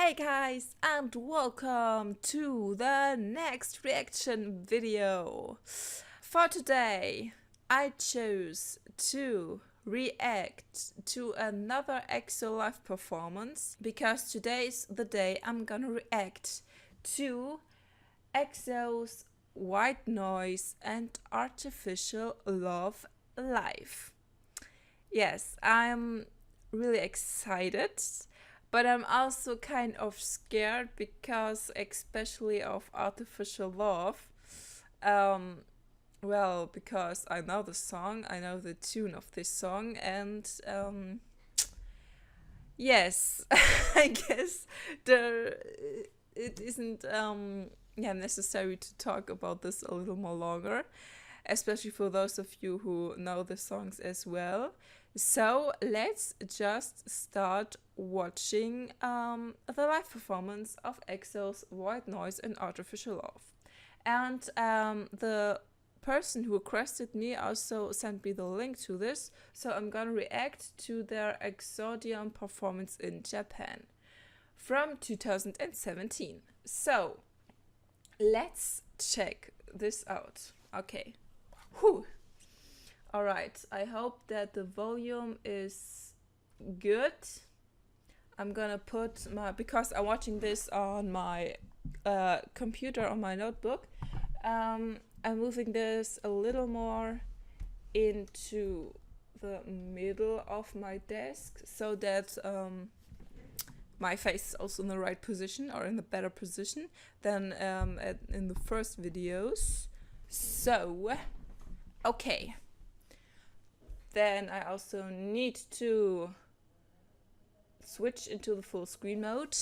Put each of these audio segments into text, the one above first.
Hey guys, and welcome to the next reaction video. For today, I chose to react to another EXO live performance because today's the day I'm gonna react to EXO's White Noise and Artificial Love live. Yes, I'm really excited. But I'm also kind of scared because especially of Artificial Love. Well, because I know the song, I know the tune of this song, and yes, I guess it isn't necessary to talk about this a little more longer, especially for those of you who know the songs as well. So let's just start watching the live performance of EXO's White Noise and Artificial Love. And the person who requested me also sent me the link to this, so I'm gonna react to their Exodium performance in Japan from 2017. So let's check this out. Okay. Whew. Alright, I hope that the volume is good. I'm gonna put because I'm watching this on my computer, on my notebook. I'm moving this a little more into the middle of my desk so that my face is also in the right position or in a better position than in the first videos. So, okay. Then I also need to switch into the full screen mode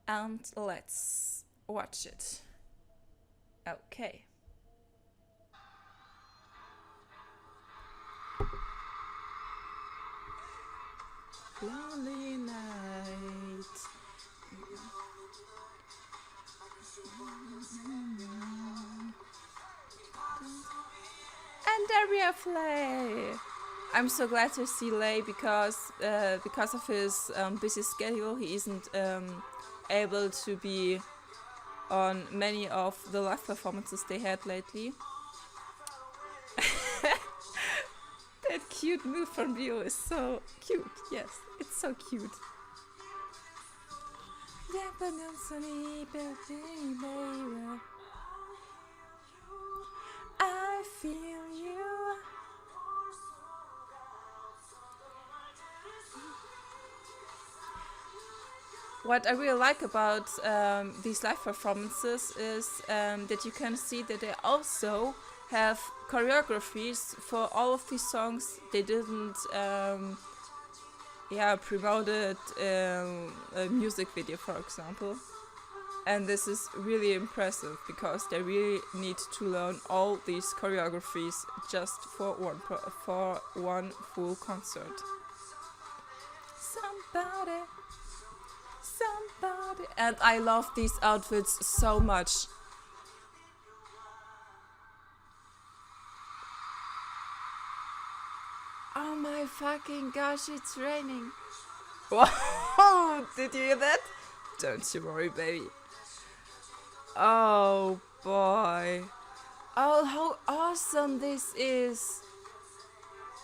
and let's watch it. Okay. Lonely night. And there we have Lay. I'm so glad to see Lay because of his busy schedule, he isn't able to be on many of the live performances they had lately. That cute move from Rio is so cute. Yes, it's so cute. I feel you. What I really like about these live performances is that you can see that they also have choreographies for all of these songs. They didn't promoted a music video, for example. And this is really impressive because they really need to learn all these choreographies just for one full concert. Somebody. And I love these outfits so much. Oh my fucking gosh, it's raining. Whoa, did you hear that? Don't you worry, baby. Oh boy. Oh, how awesome this is.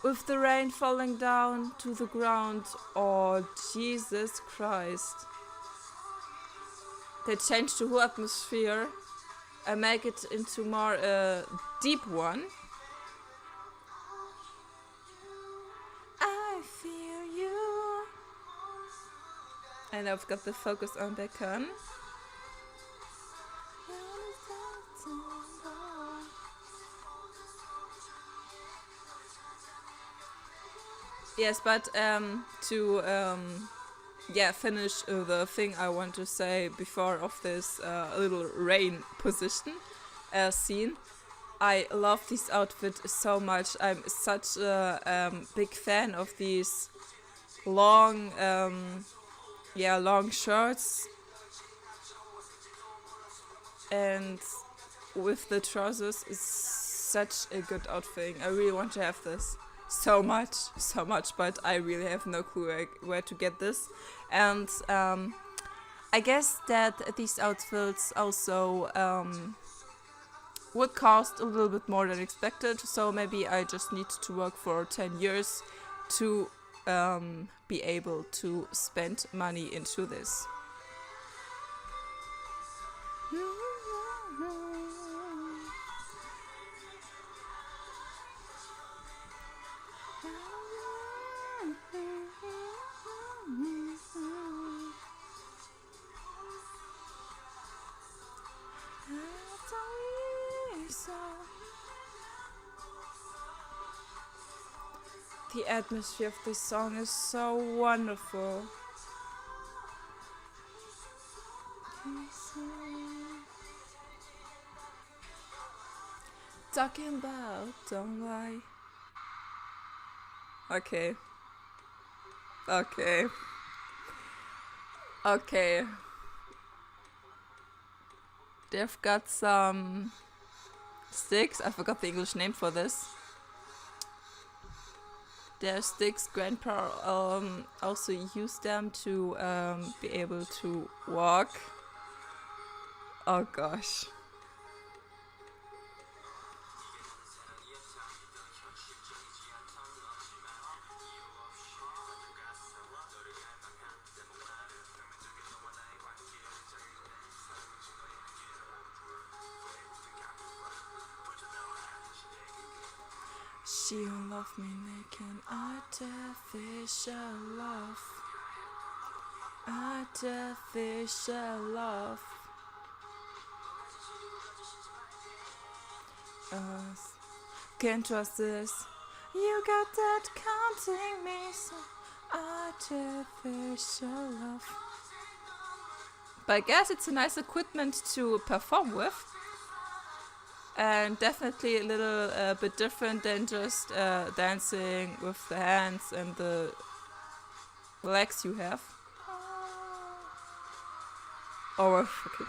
With the rain falling down to the ground. Oh, Jesus Christ. They changed the whole atmosphere and make it into more deep one. I feel you. And I've got the focus on Beckham. Yes, but to finish the thing I want to say before of this little rain position scene. I love this outfit so much. I'm such a big fan of these long shirts and with the trousers is such a good outfit. I really want to have this. So much, but I really have no clue where to get this. And I guess that these outfits also would cost a little bit more than expected, so maybe I just need to work for 10 years to be able to spend money into this. The atmosphere of this song is so wonderful. Talking about don't lie. Okay. Okay. Okay. They've got some sticks. I forgot the English name for this. Their sticks. Grandpa also used them to be able to walk. Oh gosh. She don't love me naked, artificial love. Artificial love. Can't trust this. You got that counting me, so artificial love. But I guess it's a nice equipment to perform with. And definitely a little bit different than just dancing with the hands and the legs you have. Or okay.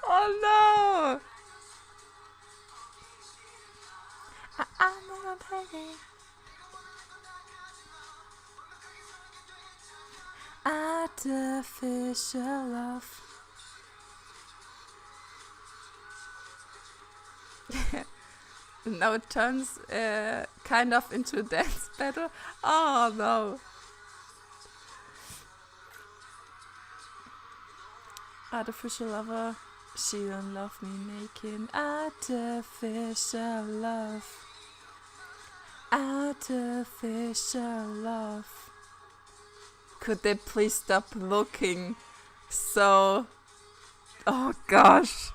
Oh no! I'm not hanging. Artificial love. Now it turns kind of into a dance battle. Oh no. Artificial lover. She don't love me naked. Artificial love. Artificial love. Could they please stop looking so... Oh gosh.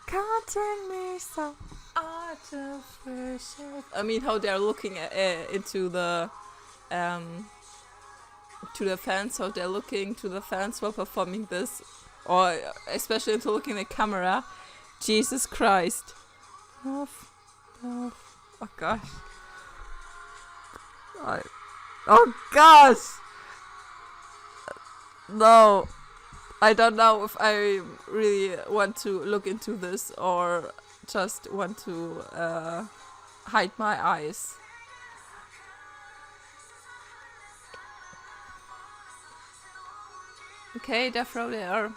Counting me so artificial. I mean how they're looking into the to the fans, how they're looking to the fans while performing this. Or especially into looking at the camera. Jesus Christ. Love. Oh gosh. Oh gosh! No, I don't know if I really want to look into this or just want to hide my eyes. Okay, they throw their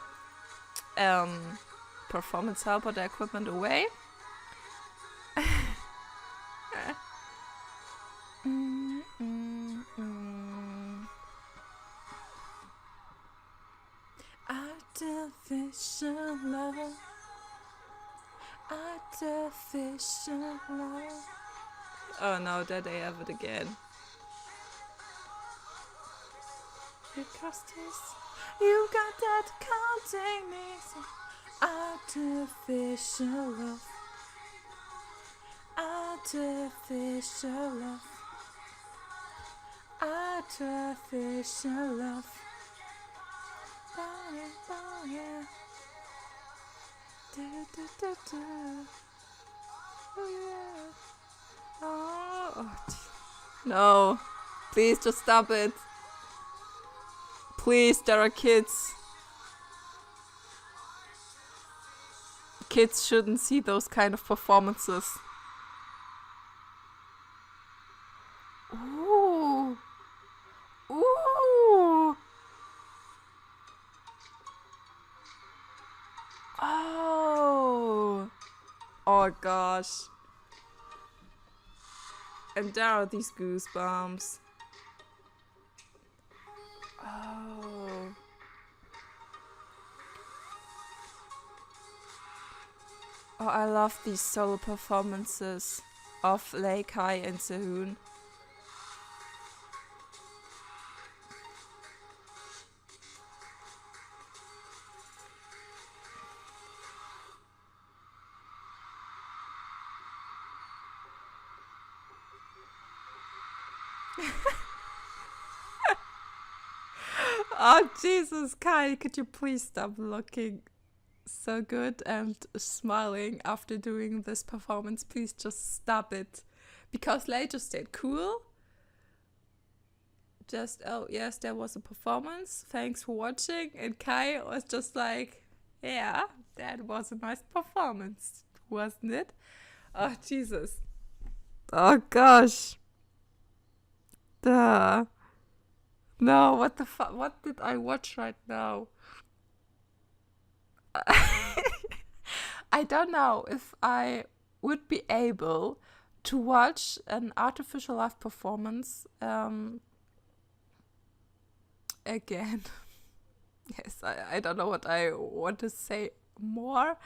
performance help or their equipment away. Artificial love. Artificial love. Oh no, there they have it again. Because this, you got that counting me. So artificial love. Artificial love. Artificial love. Yeah. Oh. No, please just stop it. Please, there are kids. Kids shouldn't see those kind of performances. Ooh. Ooh. Oh. Oh gosh. And there are these goosebumps. Oh. Oh, I love these solo performances of Lei Kai and Sehun. Oh, Jesus, Kai, could you please stop looking so good and smiling after doing this performance? Please just stop it. Because Lei just stayed cool. Just, oh, yes, there was a performance. Thanks for watching. And Kai was just like, yeah, that was a nice performance, wasn't it? Oh, Jesus. Oh, gosh. Duh. No, what the fuck? What did I watch right now? I don't know if I would be able to watch an artificial live performance again. Yes, I don't know what I want to say more,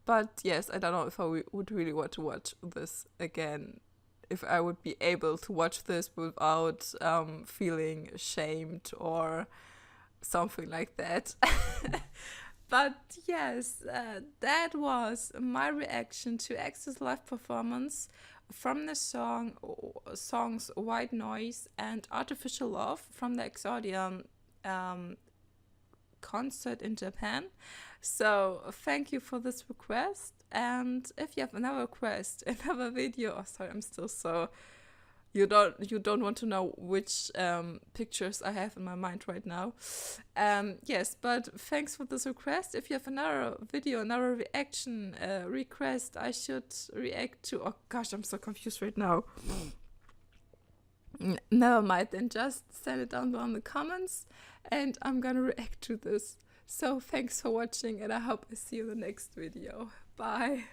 but yes, I don't know if I would really want to watch this again. If I would be able to watch this without feeling ashamed or something like that. But yes, that was my reaction to EXO's live performance from the songs White Noise and Artificial Love from the Exodium concert in Japan. So thank you for this request. And if you have another request, another video, oh sorry, I'm still so you don't want to know which pictures I have in my mind right now. Yes, but thanks for this request. If you have another video, another reaction request I should react to, oh gosh, I'm so confused right now. Never mind, then just send it down below in the comments and I'm gonna react to this. So thanks for watching and I hope I see you in the next video. Bye.